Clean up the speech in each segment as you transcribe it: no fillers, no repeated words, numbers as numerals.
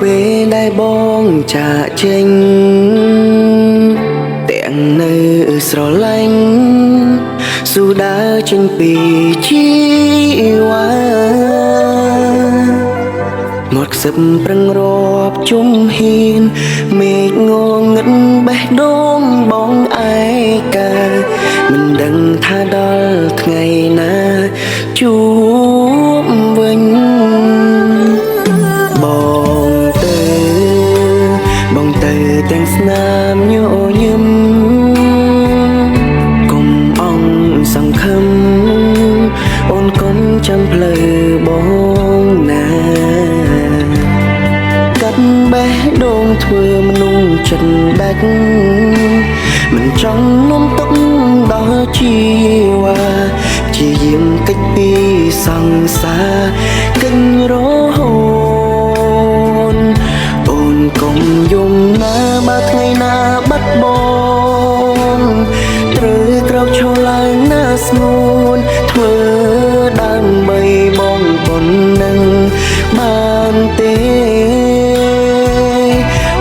ពេលដែលបងចាកចេញទាំងនៅស្រឡាញ់ស៊ូដើរចេញពីជីវ៉ាមាត់ខ្សឹបប្រឹងរាប់ជុំហ៊ានមេឃងងឹតបេះដូងបងឯកាមិនដឹងថាដល់ថ្ងៃណាជួបវិញបងទៅទាំងស្នាមញញឹមកុំអងសង្ឃឹមអូនកុំចាំផ្លូវបងណាកាត់បេះដូងធ្វើមនុស្សចិត្តដាច់មិនចង់នាំទុកដល់ជីវ៉ាជាយាមកិច្ចពីសង្សារកិច្ចរហូតអូនកុំយំណាបើថ្ងៃណាបាត់បង់ត្រូវក្រោកឈរឡើងណាស្ងួនធ្វើដើម្បីបងប៉ុណ្ណឹងបានទេ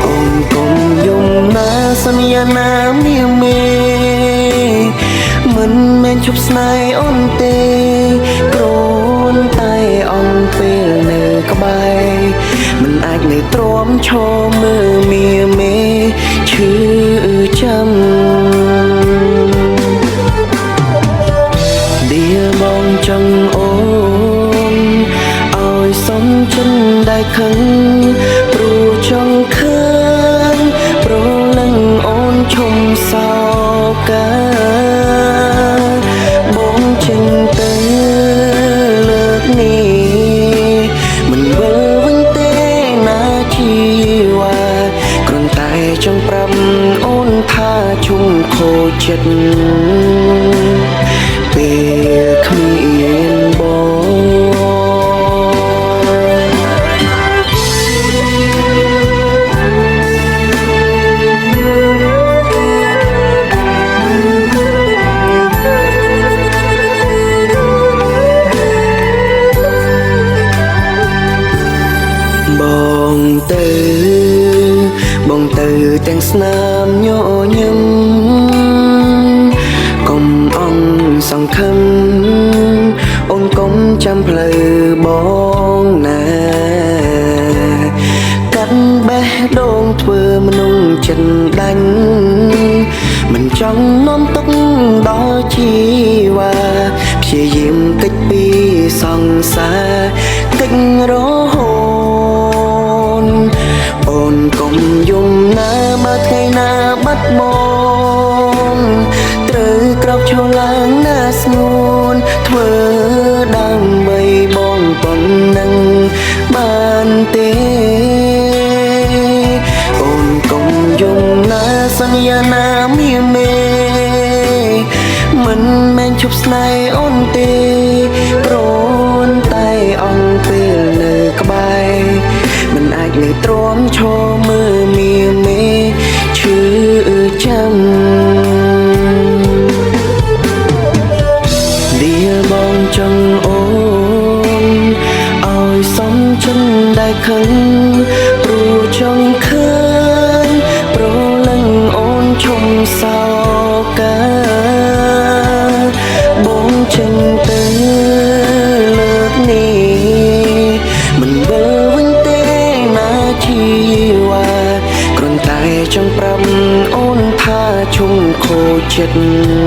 អូនកុំយំណាសន្យាណាមាមេមិនមែនជប់ស្នេហ៍អូនទេគ្រាន់តែអងពេលនៅក្បែរមិនអាចនៅទ្រាំឈរមើលមាមេឈឺចាំដៀបងចង់អូនឲ្យសំចិនដែលខឹងព្រោះចង់ឃើញប្រលឹងអូនឈុំសោកាបងចេញទៅលើកនេះមិនវិលវិញទេណាជីវ៉ាគ្រាន់តែចង់ប្រាប់អូនថាជុំខូចចិត្តពេលគ្មានបងទៅទាំងស្នាមញញឹមកុំអងសង្ឃឹមអូនកុំចាំផ្លូវបងណាកាត់បេះដូងធ្វើមនុស្សចិត្តដាច់មិនចង់នាំទុកដល់ជីវ៉ាព្យាយាមកិច្ចពីសង្សារកិច្ចរហូតអូនកុំយំណាបើថ្ងៃណាបាត់បង់ត្រូវក្រោកឈរឡើងណាស្ងួនធ្វើដើម្បីបងប៉ុណ្ណឹងបានទេអូនកុំយំណាសន្យាណាមាមេមិនមែនជប់ស្នេហ៍អូនទេគ្រាន់តែអងពេលនៅក្បែរមិនអាចនៅទ្រាំឈរមើលមាមេឈឺចាំដៀបងចង់អូនឲ្យសំចិនដែលខឹងព្រោះចង់ឃើញប្រលឹងអូនឈុំសោកាបងចេញទៅលើកនេះមិនវិលវិញទេណាជីវ៉ាគ្រាន់តែចង់ប្រាប់អូនថាជុំខូចចិត្ត